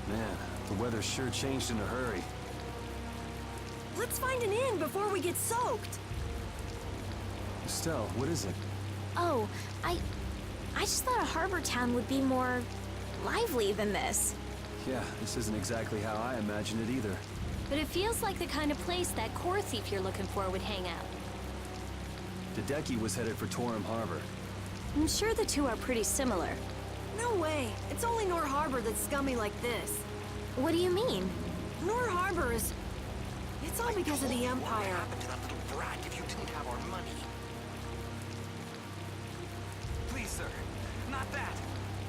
Man, the weather sure changed in a hurry. Let's find an inn before we get soaked. Estelle, what is it? Oh, I just thought a harbor town would be more lively than this. Yeah, this isn't exactly how I imagined it either. But it feels like the kind of place that core thief you're looking for would hang out. Hideki was headed for Torim Harbor. I'm sure the two are pretty similar. No way. It's only Nor Harbor that's scummy like this. What do you mean? Nor Harbor is... It's all because of the Empire. What happened to that little brat if you didn't have our money? Please, sir. Not that.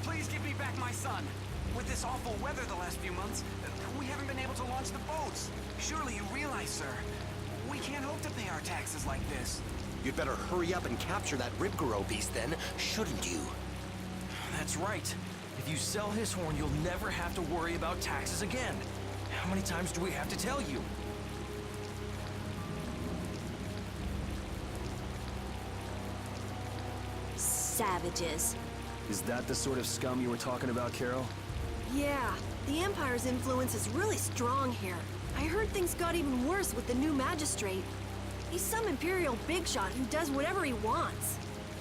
Please give me back my son. With this awful weather the last few months, we haven't been able to launch the boats. Surely you realize, sir, we can't hope to pay our taxes like this. You'd better hurry up and capture that Rhybgaro beast then, shouldn't you? That's right. If you sell his horn, you'll never have to worry about taxes again. How many times do we have to tell you? Savages. Is that the sort of scum you were talking about, Carol? Yeah, the Empire's influence is really strong here. I heard things got even worse with the new Magistrate. He's some Imperial bigshot who does whatever he wants.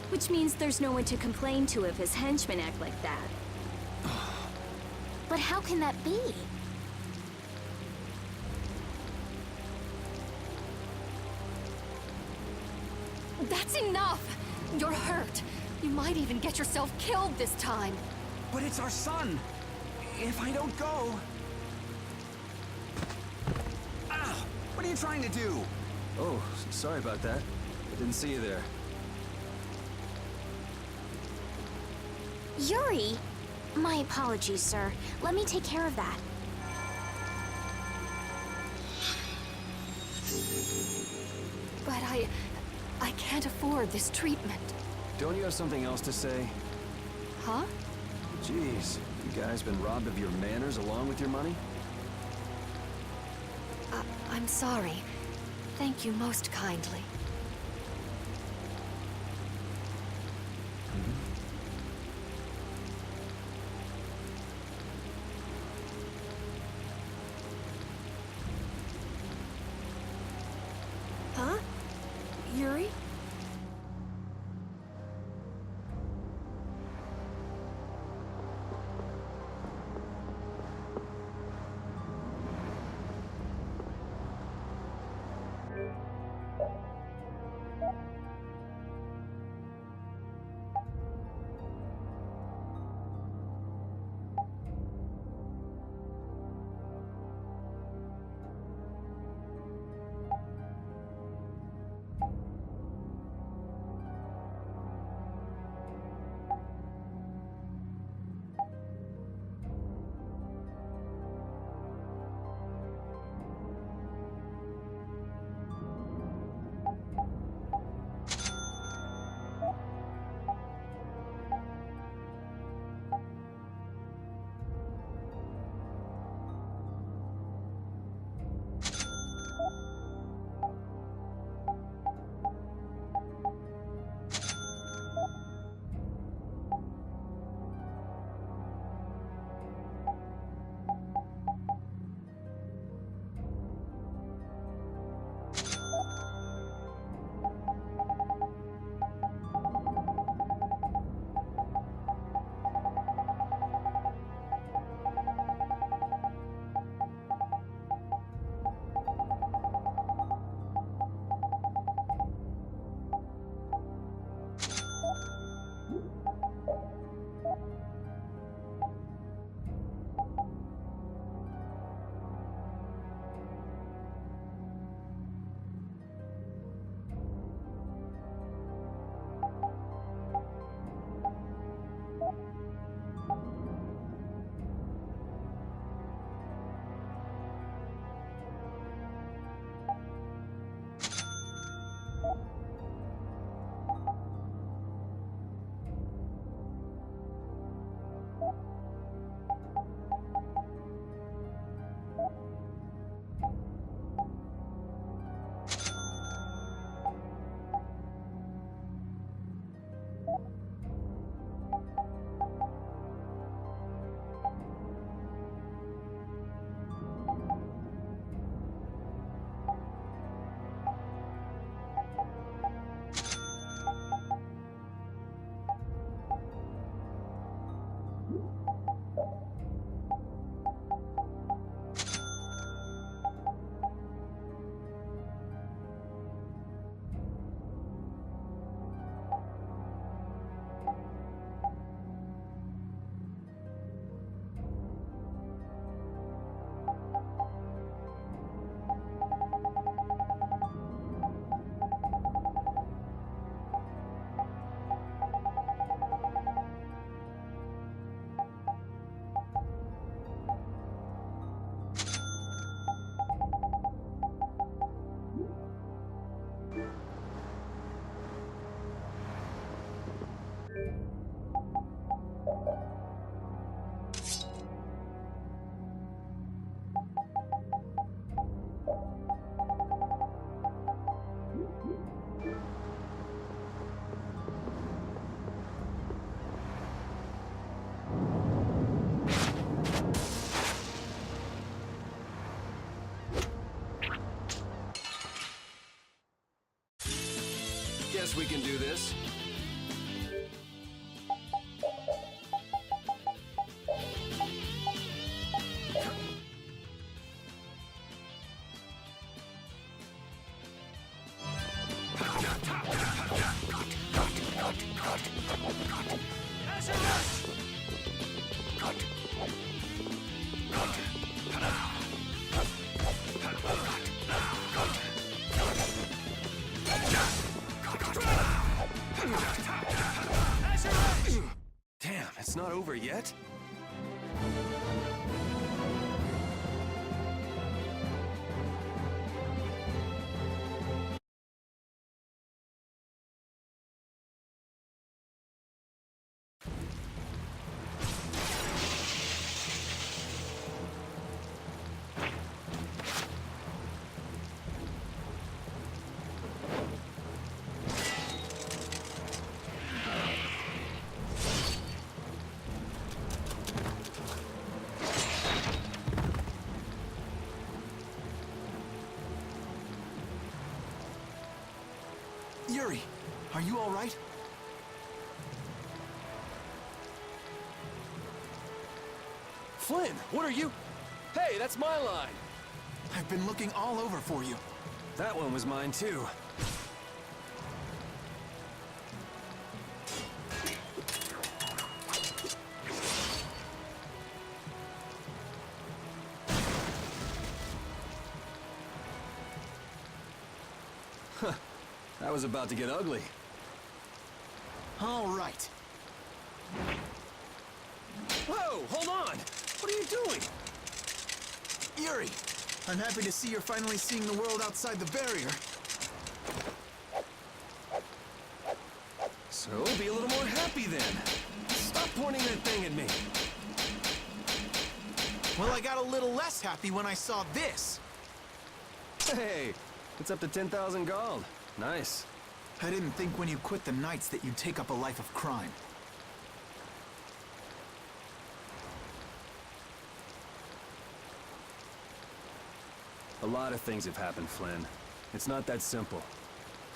Which means there's no one to complain to if his henchmen act like that. But how can that be? That's enough! You're hurt. You might even get yourself killed this time. But it's our son! If I don't go... Ah! What are you trying to do? Oh, sorry about that. I didn't see you there. Yuri! My apologies, sir. Let me take care of that. But I can't afford this treatment. Don't you have something else to say? Huh? Jeez, you guys been robbed of your manners along with your money? I'm sorry. Thank you most kindly. Huh? Yuri? guess we can do this. Damn, it's not over yet? Yuri, are you all right? Flynn, what are you? Hey, that's my line. I've been looking all over for you. That one was mine too. Huh. That was about to get ugly. All right. Whoa, hold on! What are you doing? Yuri, I'm happy to see you're finally seeing the world outside the barrier. So, be a little more happy then. Stop pointing that thing at me. Well, I got a little less happy when I saw this. Hey, it's up to 10,000 gold. Nice. I didn't think when you quit the Knights that you'd take up a life of crime. A lot of things have happened, Flynn. It's not that simple.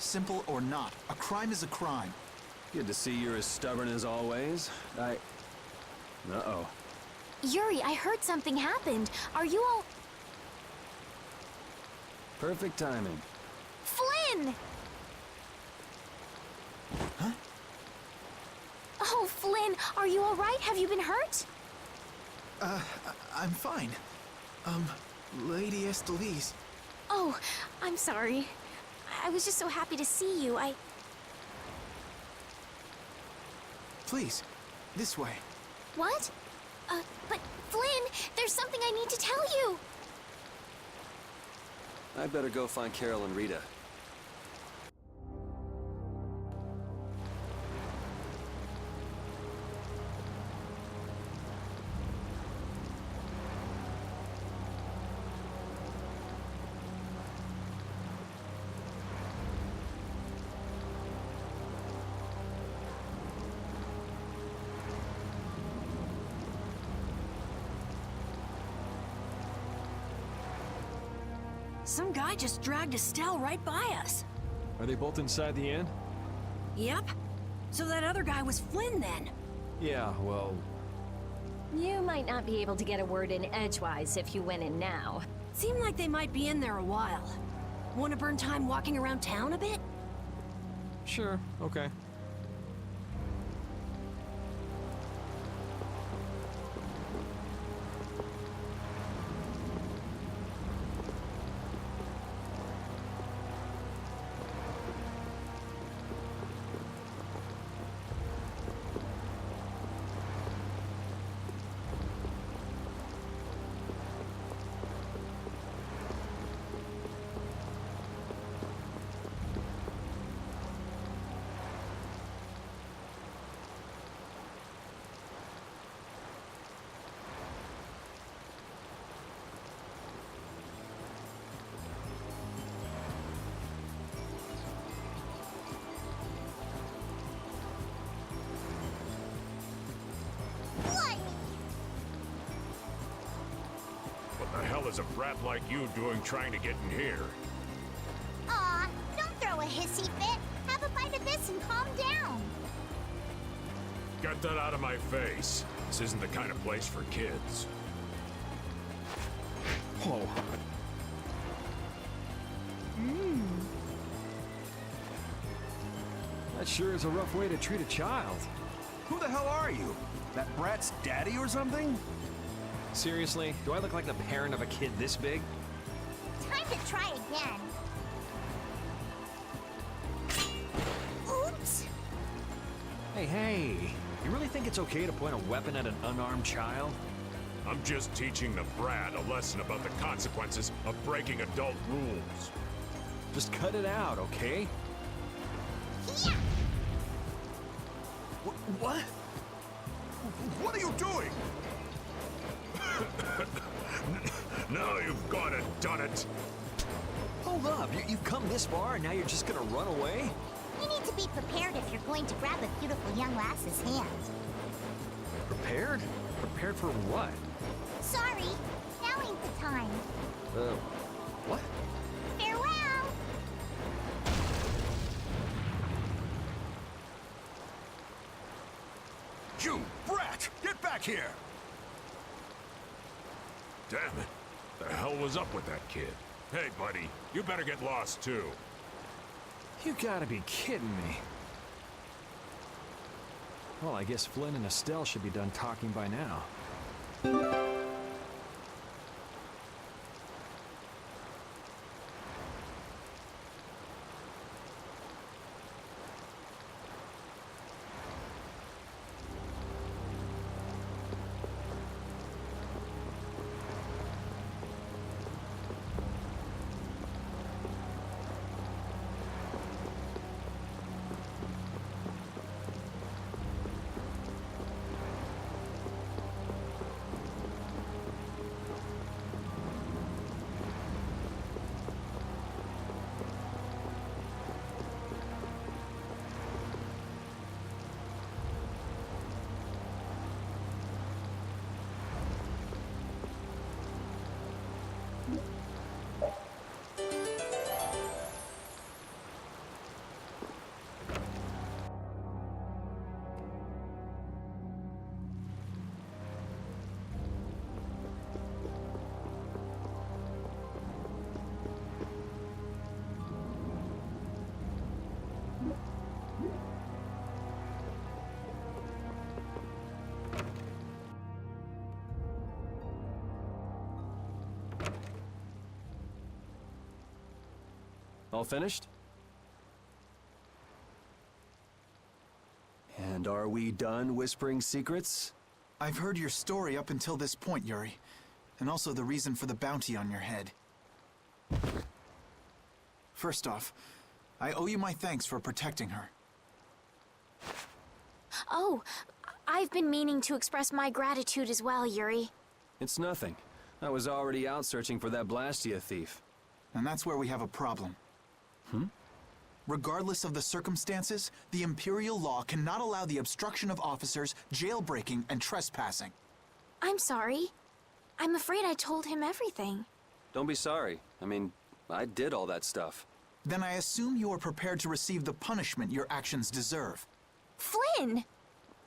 Simple or not, a crime is a crime. Good to see you're as stubborn as always. Uh-oh. Yuri, I heard something happened. Are you all... Perfect timing. Flynn! Huh? Oh, Flynn, are you all right? Have you been hurt? I'm fine. Lady Estelle. Oh, I'm sorry. I was just so happy to see you. Please, this way. What? But Flynn, there's something I need to tell you. I'd better go find Carol and Rita. Some guy just dragged Estelle right by us. Are they both inside the inn? Yep. So that other guy was Flynn then. Yeah, well... You might not be able to get a word in edgewise if you went in now. Seemed like they might be in there a while. Want to burn time walking around town a bit? Sure, okay. What the hell is a brat like you doing trying to get in here? Aw, don't throw a hissy fit. Have a bite of and calm down. Get that out of my face. This isn't the kind of place for kids. Whoa. That sure is a rough way to treat a child. Who the hell are you? That brat's daddy or something? Seriously, do I look like the parent of a kid this big? Time to try again. Oops. Hey, you really think it's okay to point a weapon at an unarmed child? I'm just teaching the brat a lesson about the consequences of breaking adult rules. Just cut it out, okay? Yeah. What? What are you doing? Now you've gone and done it. Hold up, you've come this far and now you're just gonna run away? You need to be prepared if you're going to grab a beautiful young lass's hand. Prepared? Prepared for what? Sorry, now ain't the time. What? Farewell! You brat! Get back here! Damn it. The hell was up with that kid? Hey, buddy, you better get lost too. You gotta be kidding me. Well, I guess Flynn and Estelle should be done talking by now. All finished? And are we done whispering secrets? I've heard your story up until this point, Yuri. And also the reason for the bounty on your head. First off, I owe you my thanks for protecting her. Oh, I've been meaning to express my gratitude as well, Yuri. It's nothing. I was already out searching for that Blastia thief. And that's where we have a problem. Regardless of the circumstances, the Imperial law cannot allow the obstruction of officers, jailbreaking, and trespassing. I'm sorry. I'm afraid I told him everything. Don't be sorry. I mean, I did all that stuff. Then I assume you are prepared to receive the punishment your actions deserve. Flynn!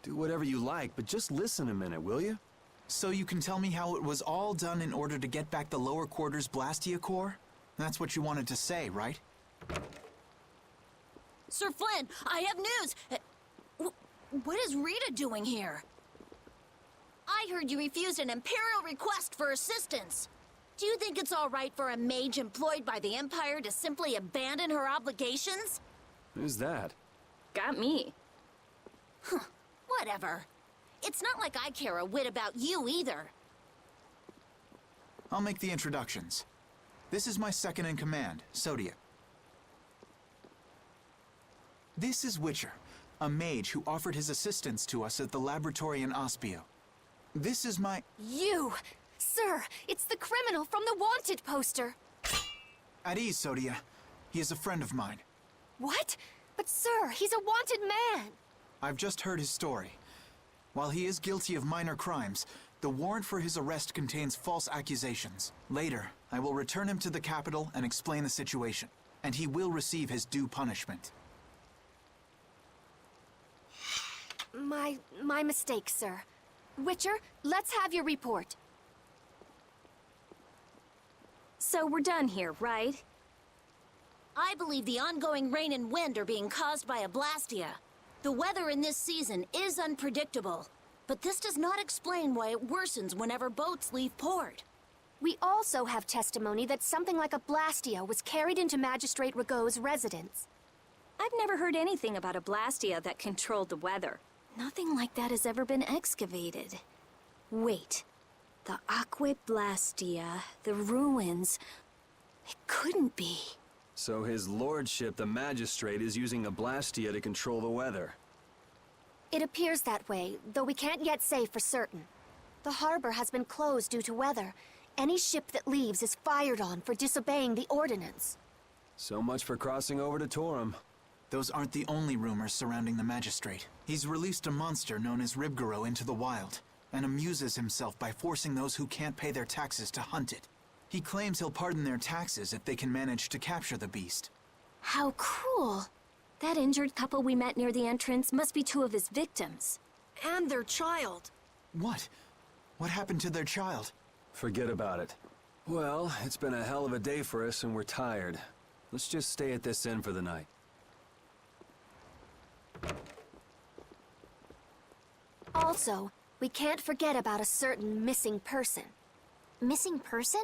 Do whatever you like, but just listen a minute, will you? So you can tell me how it was all done in order to get back the lower quarters Blastia core? That's what you wanted to say, right? Sir Flynn, I have news! What is Rita doing here? I heard you refused an Imperial request for assistance. Do you think it's all right for a mage employed by the Empire to simply abandon her obligations? Who's that? Got me. Whatever. It's not like I care a whit about you either. I'll make the introductions. This is my second in command, Sodia. This is Witcher, a mage who offered his assistance to us at the laboratory in Aspio. This is my... You! Sir, it's the criminal from the wanted poster! At ease, Sodia. He is a friend of mine. What? But sir, he's a wanted man! I've just heard his story. While he is guilty of minor crimes, the warrant for his arrest contains false accusations. Later, I will return him to the capital and explain the situation, and he will receive his due punishment. My mistake, sir. Witcher, let's have your report. So we're done here, right? I believe the ongoing rain and wind are being caused by a blastia. The weather in this season is unpredictable, but this does not explain why it worsens whenever boats leave port. We also have testimony that something like a blastia was carried into Magistrate Rhybgaro's residence. I've never heard anything about a blastia that controlled the weather. Nothing like that has ever been excavated. Wait. The Aqua Blastia, the ruins... It couldn't be. So his lordship, the Magistrate, is using a blastia to control the weather. It appears that way, though we can't yet say for certain. The harbor has been closed due to weather. Any ship that leaves is fired on for disobeying the ordinance. So much for crossing over to Torum. Those aren't the only rumors surrounding the Magistrate. He's released a monster known as Rhybgaro into the wild, and amuses himself by forcing those who can't pay their taxes to hunt it. He claims he'll pardon their taxes if they can manage to capture the beast. How cruel. That injured couple we met near the entrance must be two of his victims. And their child. What? What happened to their child? Forget about it. Well, it's been a hell of a day for us and we're tired. Let's just stay at this inn for the night. Also, we can't forget about a certain missing person. Missing person?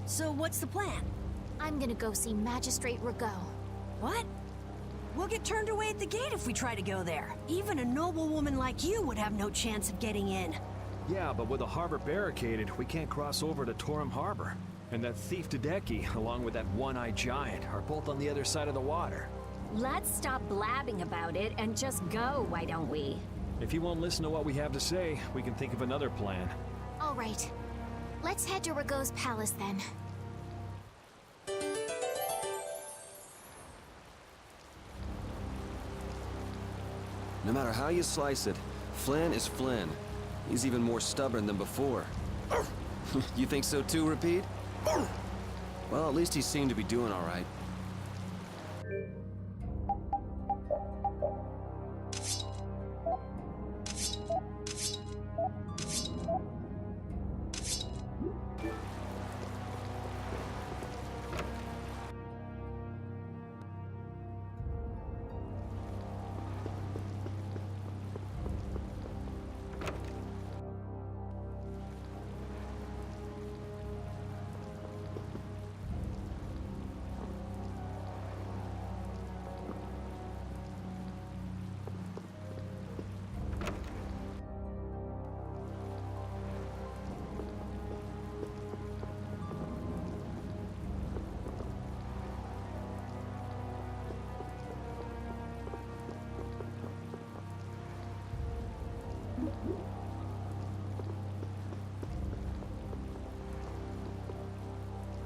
So what's the plan? I'm gonna go see Magistrate Rhybgaro. What? We'll get turned away at the gate if we try to go there. Even a noble woman like you would have no chance of getting in. Yeah, but with the harbor barricaded, we can't cross over to Torum Harbor. And that thief Tadeki, along with that one-eyed giant, are both on the other side of the water. Let's stop blabbing about it and just go, why don't we? If he won't listen to what we have to say, we can think of another plan. All right. Let's head to Rhybgaro's palace then. No matter how you slice it, Flynn is Flynn. He's even more stubborn than before. You think so too, Repeat? Well, at least he seemed to be doing all right.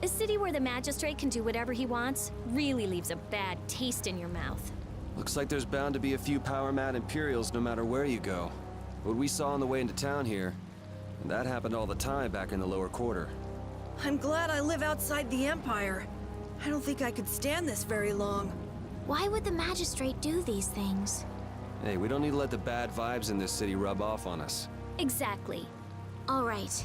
A city where the Magistrate can do whatever he wants really leaves a bad taste in your mouth. Looks like there's bound to be a few power-mad Imperials no matter where you go. What we saw on the way into town here, that happened all the time back in the lower quarter. I'm glad I live outside the Empire. I don't think I could stand this very long. Why would the Magistrate do these things? Hey, we don't need to let the bad vibes in this city rub off on us. Exactly. All right.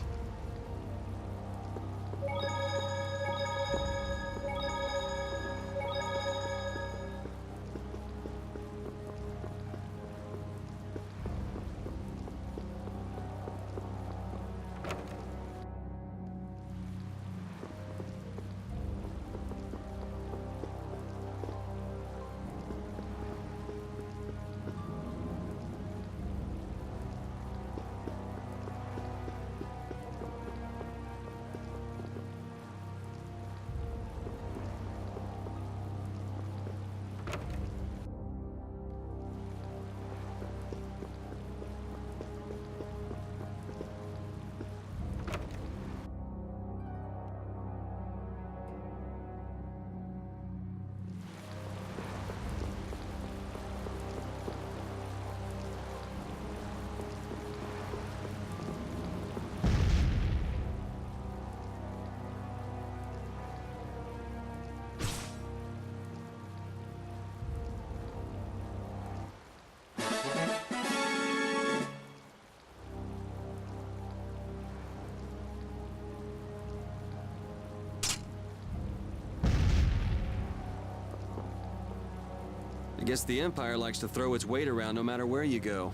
I guess the Empire likes to throw its weight around no matter where you go.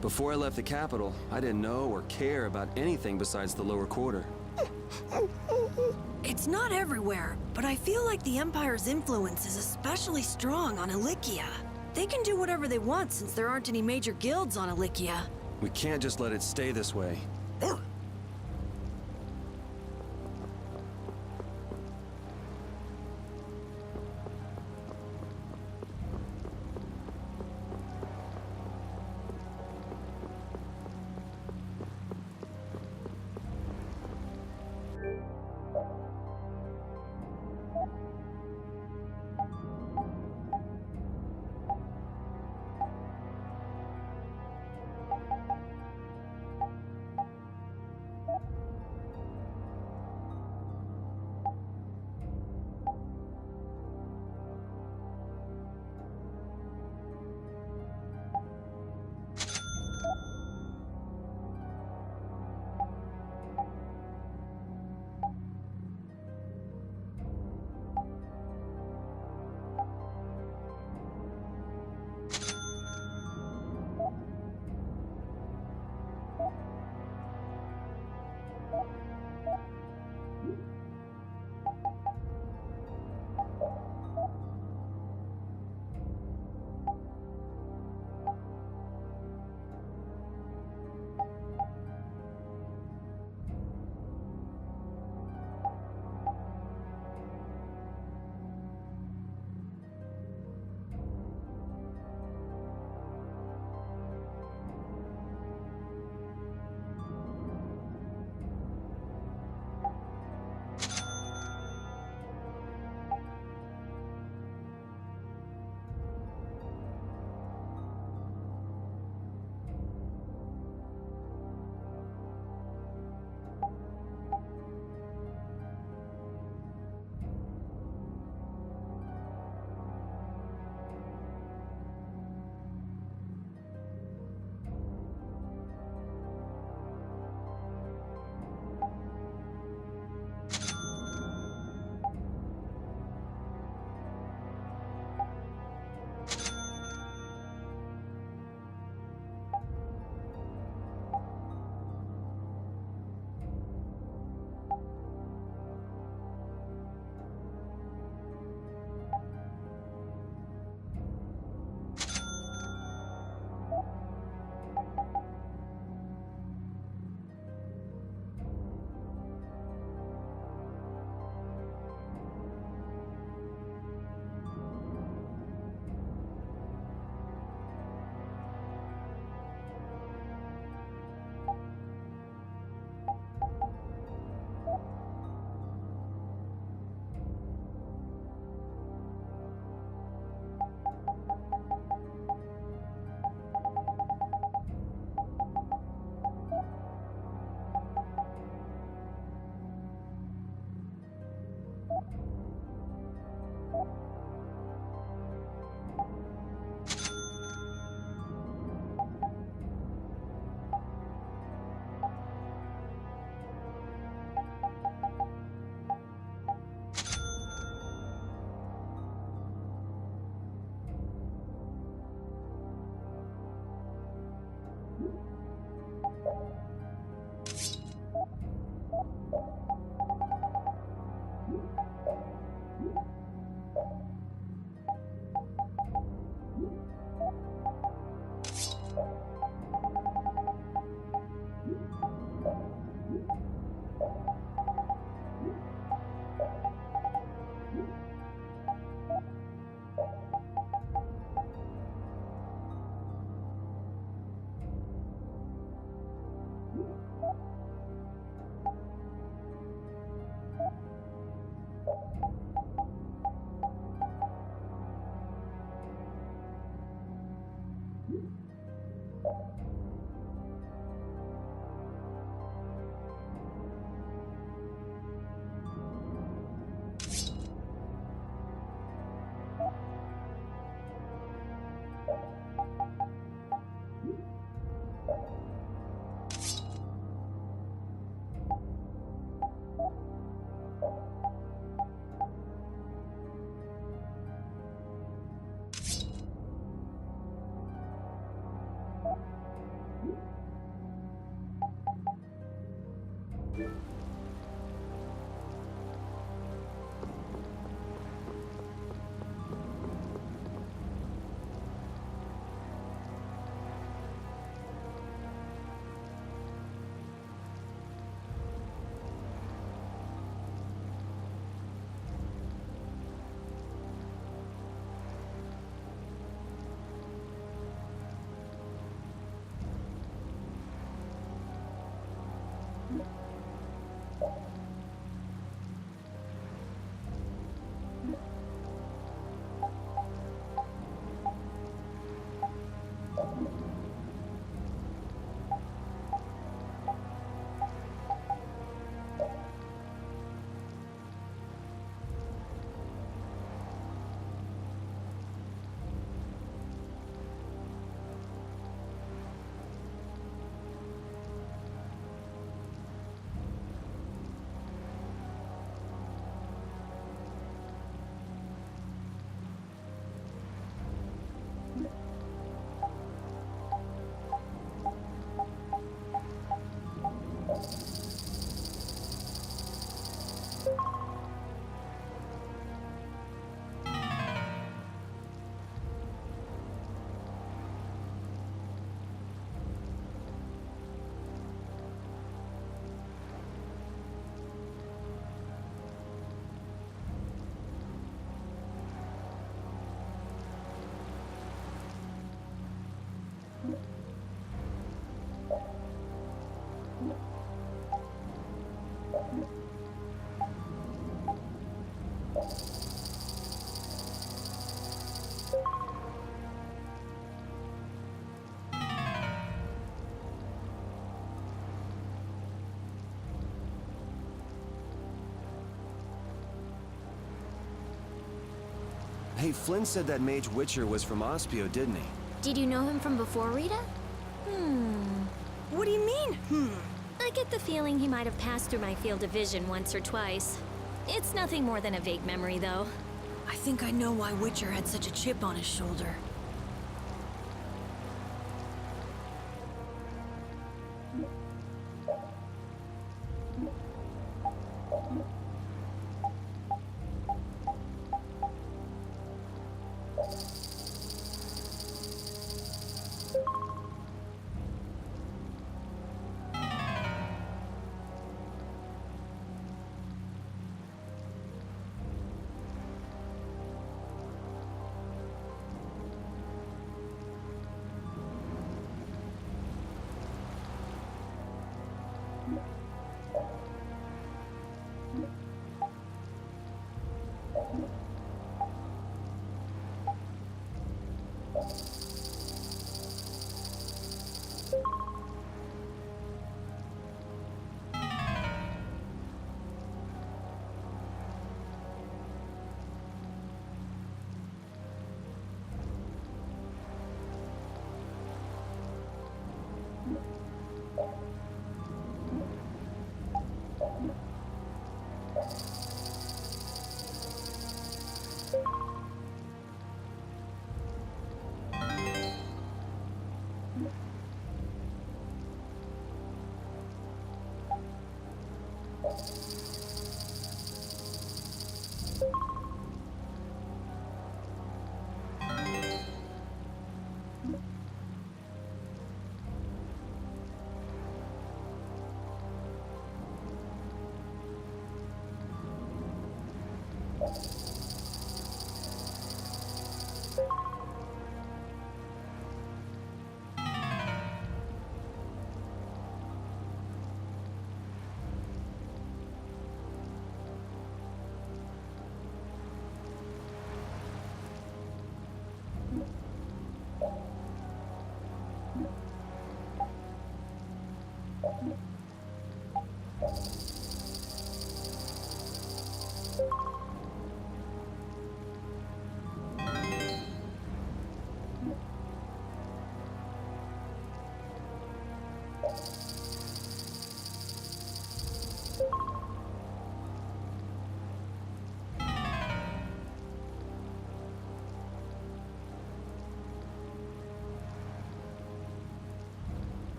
Before I left the capital, I didn't know or care about anything besides the lower quarter. It's not everywhere, but I feel like the Empire's influence is especially strong on Ilikia. They can do whatever they want since there aren't any major guilds on Ilikia. We can't just let it stay this way. Hey, Flynn said that Mage Witcher was from Ospio, didn't he? Did you know him from before, Rita? What do you mean, I get the feeling he might have passed through my field of vision once or twice. It's nothing more than a vague memory, though. I think I know why Witcher had such a chip on his shoulder.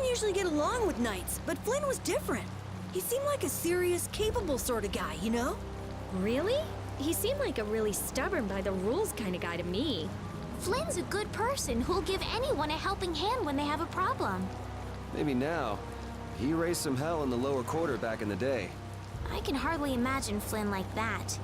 don't usually get along with knights, but Flynn was different. He seemed like a serious, capable sort of guy, you know? Really? He seemed like a really stubborn by the rules kind of guy to me. Flynn's a good person who'll give anyone a helping hand when they have a problem. Maybe now. He raised some hell in the lower quarter back in the day. I can hardly imagine Flynn like that.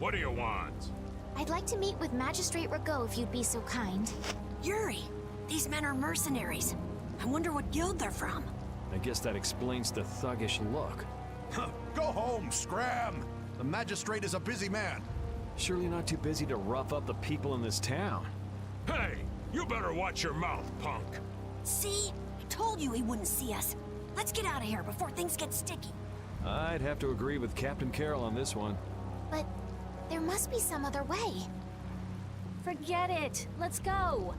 What do you want? I'd like to meet with Magistrate Rhybgaro if you'd be so kind. Yuri, these men are mercenaries. I wonder what guild they're from. I guess that explains the thuggish look. Go home, Scram! The Magistrate is a busy man. Surely not too busy to rough up the people in this town. Hey, you better watch your mouth, punk. See? I told you he wouldn't see us. Let's get out of here before things get sticky. I'd have to agree with Captain Carroll on this one. But there must be some other way. Forget it. Let's go.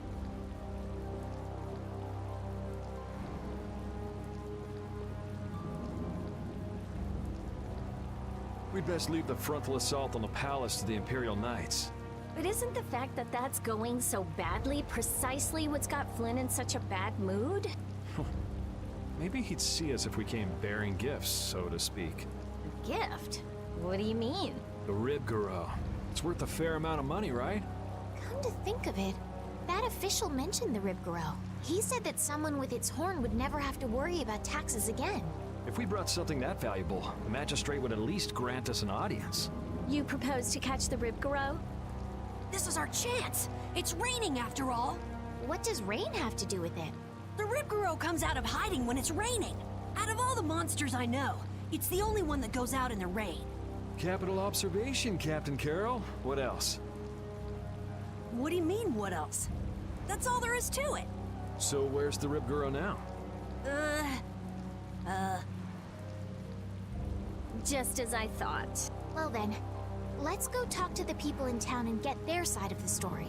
We'd best leave the frontal assault on the palace to the Imperial Knights. But isn't the fact that that's going so badly precisely what's got Flynn in such a bad mood? Maybe he'd see us if we came bearing gifts, so to speak. A gift? What do you mean? The Rhybgaro. It's worth a fair amount of money, right? Come to think of it, that official mentioned the Rhybgaro. He said that someone with its horn would never have to worry about taxes again. If we brought something that valuable, the Magistrate would at least grant us an audience. You propose to catch the Rhybgaro? This is our chance. It's raining after all. What does rain have to do with it? The Rhybgaro comes out of hiding when it's raining. Out of all the monsters I know, it's the only one that goes out in the rain. Capital observation, Captain Carroll. What else? What do you mean, what else? That's all there is to it. So where's the Rhybgaro now? Just as I thought. Well then, let's go talk to the people in town and get their side of the story.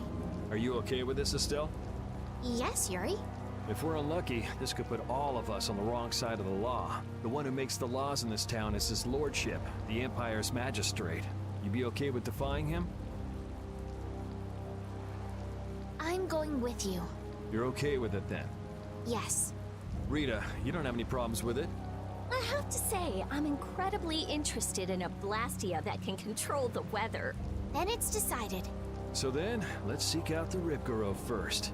Are you okay with this, Estelle? Yes, Yuri. If we're unlucky, this could put all of us on the wrong side of the law. The one who makes the laws in this town is his lordship, the Empire's Magistrate. You be okay with defying him? I'm going with you. You're okay with it then? Yes. Rita, you don't have any problems with it? I have to say, I'm incredibly interested in a Blastia that can control the weather. Then it's decided. So then, let's seek out the Rhybgaro first.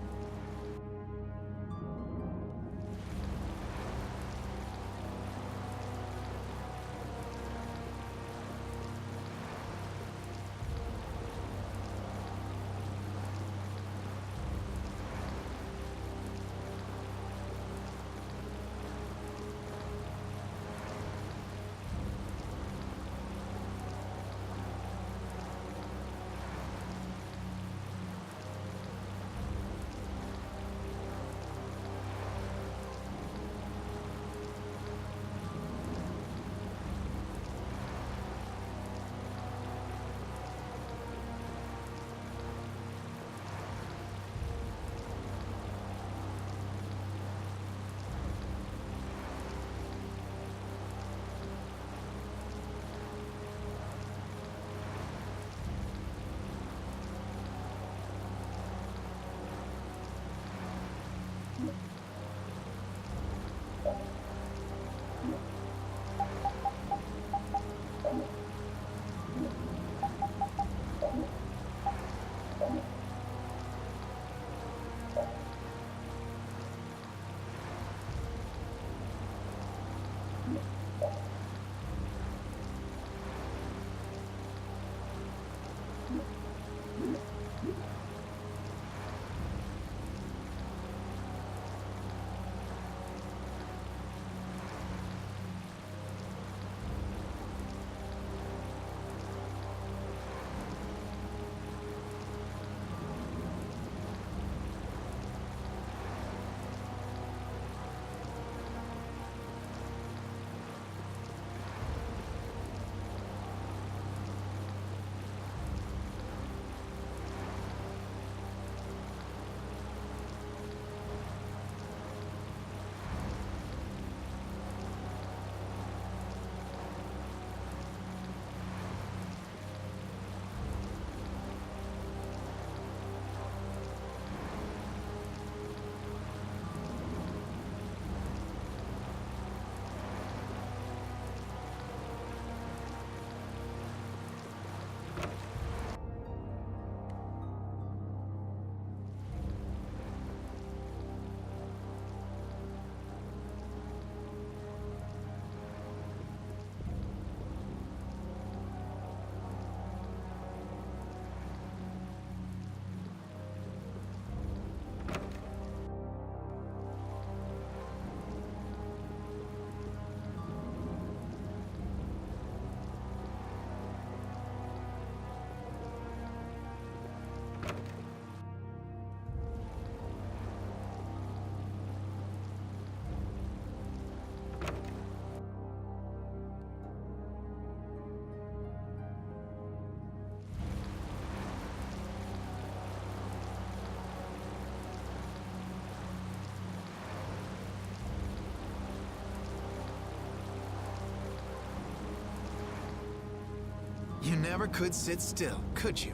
You never could sit still, could you?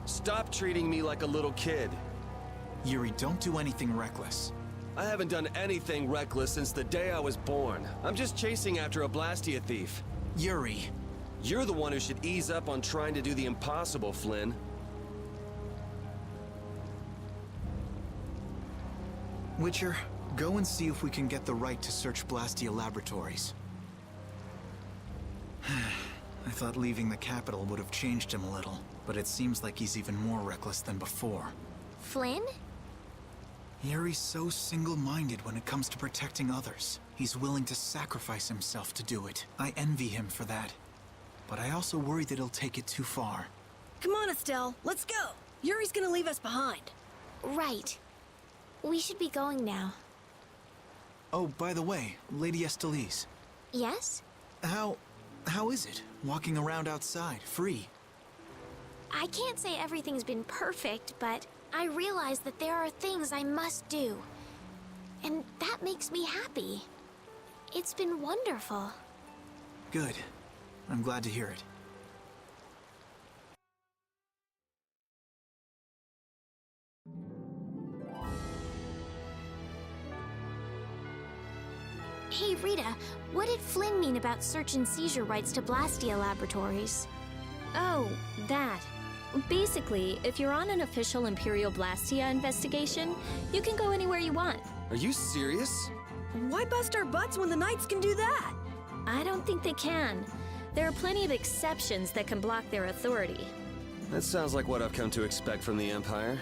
Stop treating me like a little kid. Yuri, don't do anything reckless. I haven't done anything reckless since the day I was born. I'm just chasing after a Blastia thief. Yuri. You're the one who should ease up on trying to do the impossible, Flynn. Witcher, go and see if we can get the right to search Blastia Laboratories. I thought leaving the capital would have changed him a little, but it seems like he's even more reckless than before. Flynn? Yuri's so single-minded when it comes to protecting others. He's willing to sacrifice himself to do it. I envy him for that. But I also worry that he'll take it too far. Come on, Estelle, let's go. Yuri's gonna leave us behind. Right. We should be going now. Oh, by the way, Lady Estelle. Yes? How is it, walking around outside, free? I can't say everything's been perfect, but I realize that there are things I must do. And that makes me happy. It's been wonderful. Good. I'm glad to hear it. Hey, Rita, what did Flynn mean about search and seizure rights to Blastia Laboratories? Oh, that. Basically, if you're on an official Imperial Blastia investigation, you can go anywhere you want. Are you serious? Why bust our butts when the Knights can do that? I don't think they can. There are plenty of exceptions that can block their authority. That sounds like what I've come to expect from the Empire.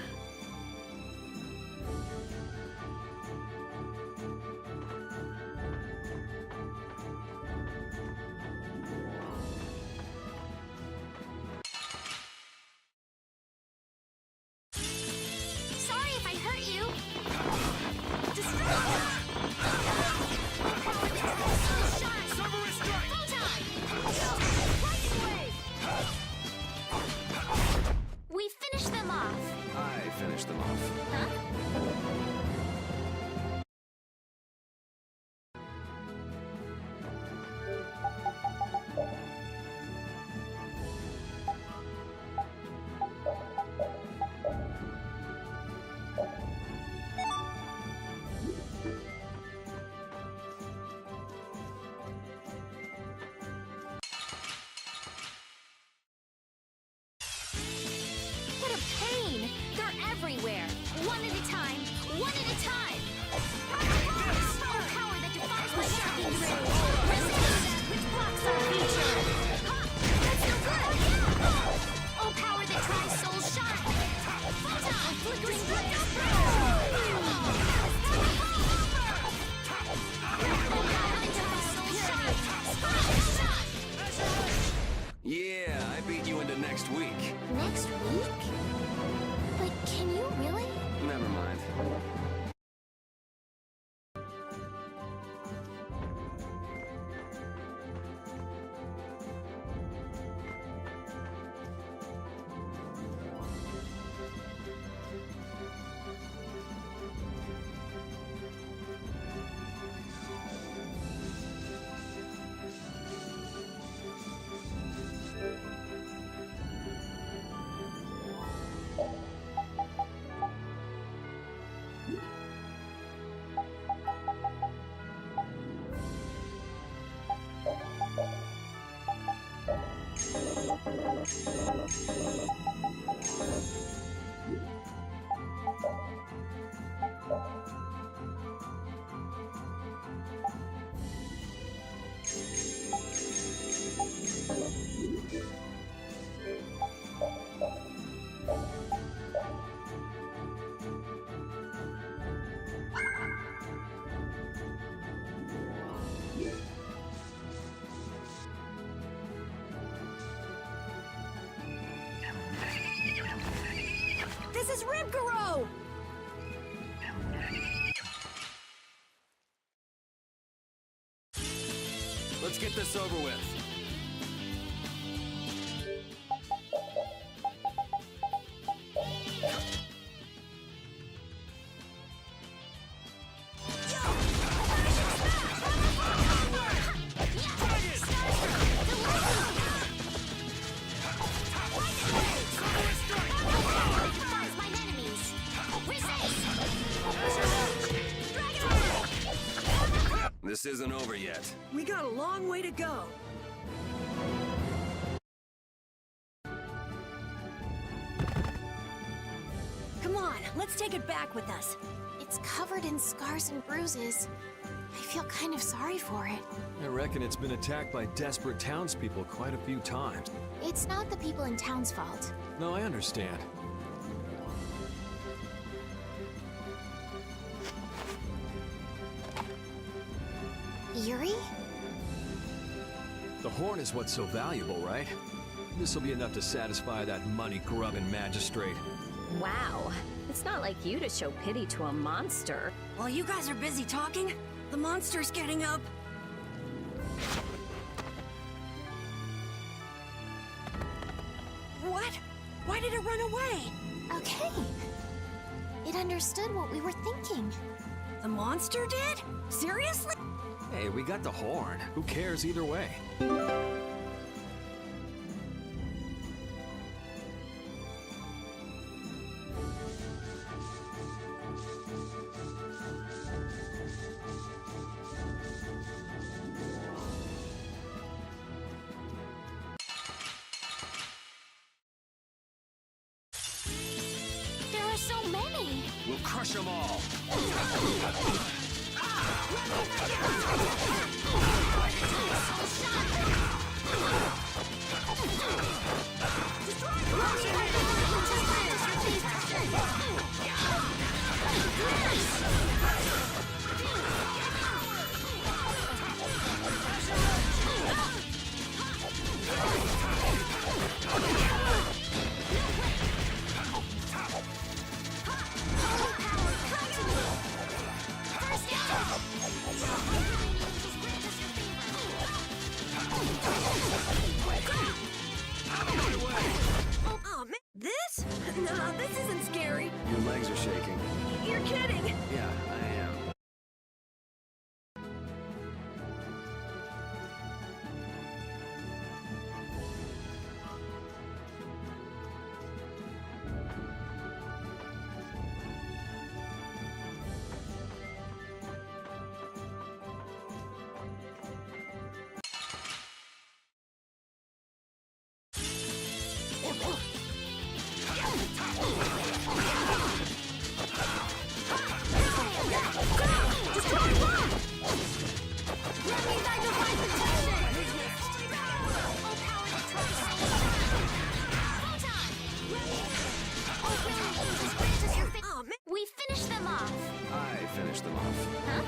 Sorry if I hurt you. We finished them off. I finished them off. Huh? What a pain! They're everywhere! One at a time! One at a time! Oh, power that defies my shocking ray! Resistance, which blocks our future! Ha! That's no good! Oh, power that tries soul shine! Photon, flickering blade! Oh, power that tries soul shine! Shot! Yeah, I beat you into next week. Next week? But can you really? Never mind. This is Rhybgaro! Let's get this over with. This isn't over yet. We got a long way to go. Come on, let's take it back with us. It's covered in scars and bruises. I feel kind of sorry for it. I reckon it's been attacked by desperate townspeople quite a few times. It's not the people in town's fault. No, I understand. Yuri? The horn is what's so valuable, right? This'll be enough to satisfy that money-grubbing magistrate. Wow. It's not like you to show pity to a monster. While you guys are busy talking, the monster's getting up. What? Why did it run away? Okay. It understood what we were thinking. The monster did? Seriously? Hey, we got the horn. Who cares either way? There are so many. We'll crush them all. Oh, man. This? Nah, this isn't scary. Your legs are shaking. You're kidding. Yeah, I am. We finished them off. I finished them off. Huh?